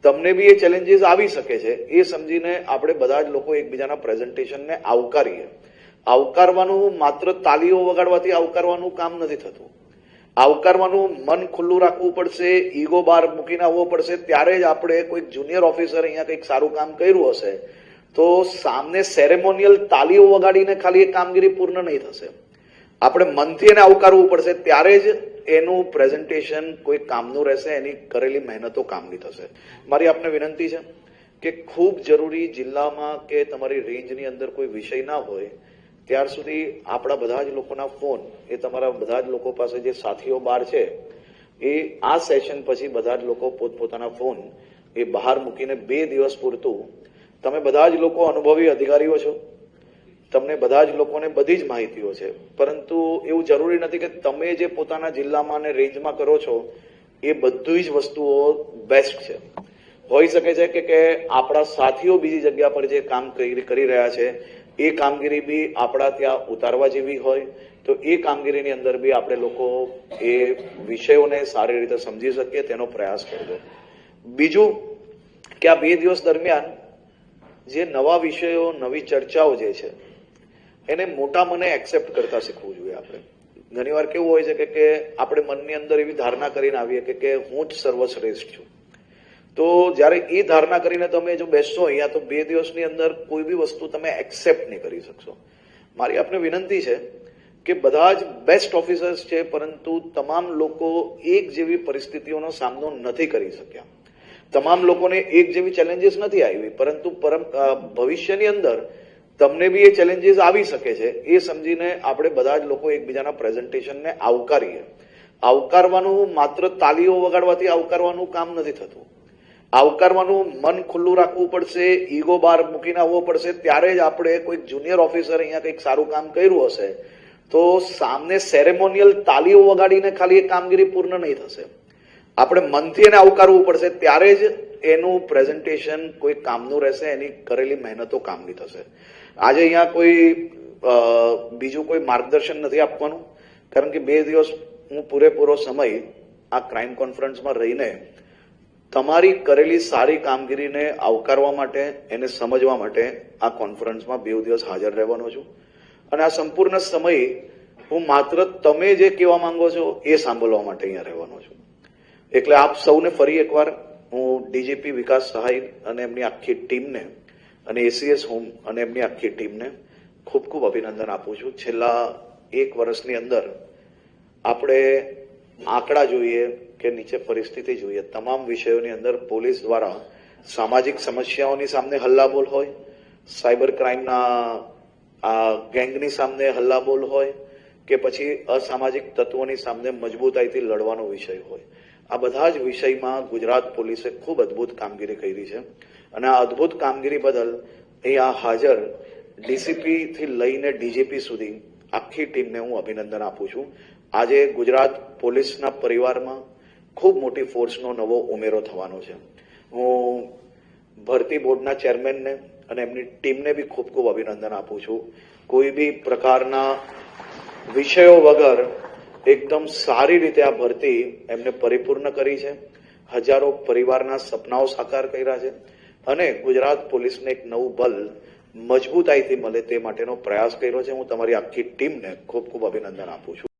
તમને બી એ ચેલેન્જીસ આવી શકે છે એ સમજીને આપણે બધા જ લોકો એકબીજાના પ્રેઝન્ટેશનને આવકારીએ. આવકારવાનું માત્ર તાલીઓ વગાડવાથી આવકારવાનું કામ નથી થતું. આવકારવાનું મન ખુલ્લું રાખવું પડશે, ઈગો બહાર મૂકીને આવવો પડશે. ત્યારે જ આપણે કોઈક જુનિયર ઓફિસર અહીંયા કંઈક સારું કામ કર્યું હશે તો સામને સેરેમોનિયલ તાલીઓ વગાડીને ખાલી એ કામગીરી પૂર્ણ નહીં થશે. આપણે મનથી એને આવકારવું પડશે. ત્યારે જ એનું પ્રેઝન્ટેશન કોઈ કામનું રહેશે, એની કરેલી મહેનતો કામની થશે. મારી આપને વિનંતી છે કે ખૂબ જરૂરી જિલ્લામાં કે તમારી રેન્જની અંદર કોઈ વિષય ના હોય ત્યાર સુધી આપણા બધા જ લોકોના ફોન એ તમારા બધા જ લોકો પાસે જે સાથીઓ બહાર છે એ આ સેશન પછી બધા જ લોકો પોતપોતાના ફોન એ બહાર મૂકીને 2 દિવસ પૂરતું તમે બધા જ લોકો અનુભવી અધિકારીઓ છો, તમને બધા જ લોકોને બધી જ માહિતીઓ છે, પરંતુ એવું જરૂરી નથી કે તમે જે પોતાના જિલ્લામાં અને રેન્જમાં કરો છો એ બધી જ વસ્તુઓ બેસ્ટ છે. હોઈ શકે છે કે આપણા સાથીઓ બીજી જગ્યા પર જે કામ કરી રહ્યા છે એ કામગીરી બી આપણા ત્યાં ઉતારવા જેવી હોય તો એ કામગીરીની અંદર બી આપણે લોકો એ વિષયોને સારી રીતે સમજી શકીએ તેનો પ્રયાસ કરજો. બીજું કે આ 2 દિવસ દરમિયાન જે નવા વિષયો, નવી ચર્ચાઓ જે છે એને મોટા મને એક્સેપ્ટ કરતા શીખવું જોઈએ. આપણે ઘણીવાર કેવું હોય છે કે આપણે મનની અંદર એવી ધારણા કરીને આવીએ કે હું જ સર્વશ્રેષ્ઠ છું. તો જ્યારે એ ધારણા કરીને તમે જો બેસશો અહીંયા તો 2 દિવસની અંદર કોઈ બી વસ્તુ તમે એક્સેપ્ટ નહીં કરી શકશો. મારી આપને વિનંતી છે કે બધા જ બેસ્ટ ઓફિસર્સ છે, પરંતુ તમામ લોકો એક જેવી પરિસ્થિતિઓનો સામનો નથી કરી શક્યા. તમામ લોકોને એક જેવી ચેલેન્જીસ નથી આવી, પરંતુ ભવિષ્યની અંદર તમને બી એ ચેલેન્જીસ આવી શકે છે એ સમજીને આપણે બધા જ લોકો એકબીજાના પ્રેઝન્ટેશનને આવકારીએ. આવકારવાનું માત્ર તાલીઓ વગાડવાથી આવકારવાનું કામ નથી થતું. આવકારવાનું મન ખુલ્લું રાખવું પડશે, ઈગો બહાર મૂકીને આવવો પડશે. ત્યારે જ આપણે કોઈક જુનિયર ઓફિસર અહીંયા કંઈક સારું કામ કર્યું હશે તો સામને સેરેમોનિયલ તાલીઓ વગાડીને ખાલી એ કામગીરી પૂર્ણ નહીં થશે. આપણે મનથી એને આવકારવું પડશે. ત્યારે જ એનું પ્રેઝન્ટેશન કોઈ કામનું રહેશે, એની કરેલી મહેનતો કામની થશે. આજે અહીંયા કોઈ બીજું કોઈ માર્ગદર્શન નથી આપવાનું, કારણ કે 2 દિવસ હું પૂરેપૂરો સમય આ ક્રાઇમ કોન્ફરન્સમાં રહીને તમારી કરેલી સારી કામગીરીને આવકારવા માટે, એને સમજવા માટે આ કોન્ફરન્સમાં 2 દિવસ હાજર રહેવાનો છું. અને આ સંપૂર્ણ સમય હું માત્ર તમે જે કહેવા માંગો છો એ સાંભળવા માટે અહીંયા રહેવાનો છું. એટલે આપ સૌને ફરી એકવાર હું ડીજીપી વિકાસ સહાય અને એમની આખી ટીમને અને એસીએસ હોમ અને એમની આખી ટીમને ખૂબ ખૂબ અભિનંદન આપું છું. છેલ્લા 1 વર્ષની અંદર આપણે આંકડા જોઈએ કે નીચે પરિસ્થિતિ જોઈએ, તમામ વિષયોની અંદર પોલીસ દ્વારા સામાજિક સમસ્યાઓની સામે હલ્લાબોલ હોય, સાયબર ક્રાઇમના ગેંગની સામે હલ્લાબોલ હોય કે પછી અસામાજિક તત્વોની સામે મજબૂતાઈથી લડવાનો વિષય હોય, આ બધા જ વિષયમાં ગુજરાત પોલીસે ખૂબ અદભુત કામગીરી કરી છે. અને આ અદભુત કામગીરી બદલ અહીંયા હાજર ડીસીપી થી લઈને ડીજીપી સુધી આખી ટીમને હું અભિનંદન આપું છું. આજે ગુજરાત પોલીસના પરિવારમાં ખૂબ મોટી ફોર્સનો નવો ઉમેરો થવાનો છે. હું ભરતી બોર્ડના ચેરમેનને અને એમની ટીમને બી ખૂબ ખૂબ અભિનંદન આપું છું. કોઈ બી પ્રકારના વિષયો વગર એકદમ સારી રીતે આ ભરતી એમને પરિપૂર્ણ કરી છે. હજારો પરિવારના સપનાઓ સાકાર કર્યા છે અને ગુજરાત પોલીસને એક નવું બલ મજબૂતાઈથી મળે તે માટેનો પ્રયાસ કર્યો છે. હું તમારી આખી ટીમને ખૂબ ખૂબ અભિનંદન આપું છું.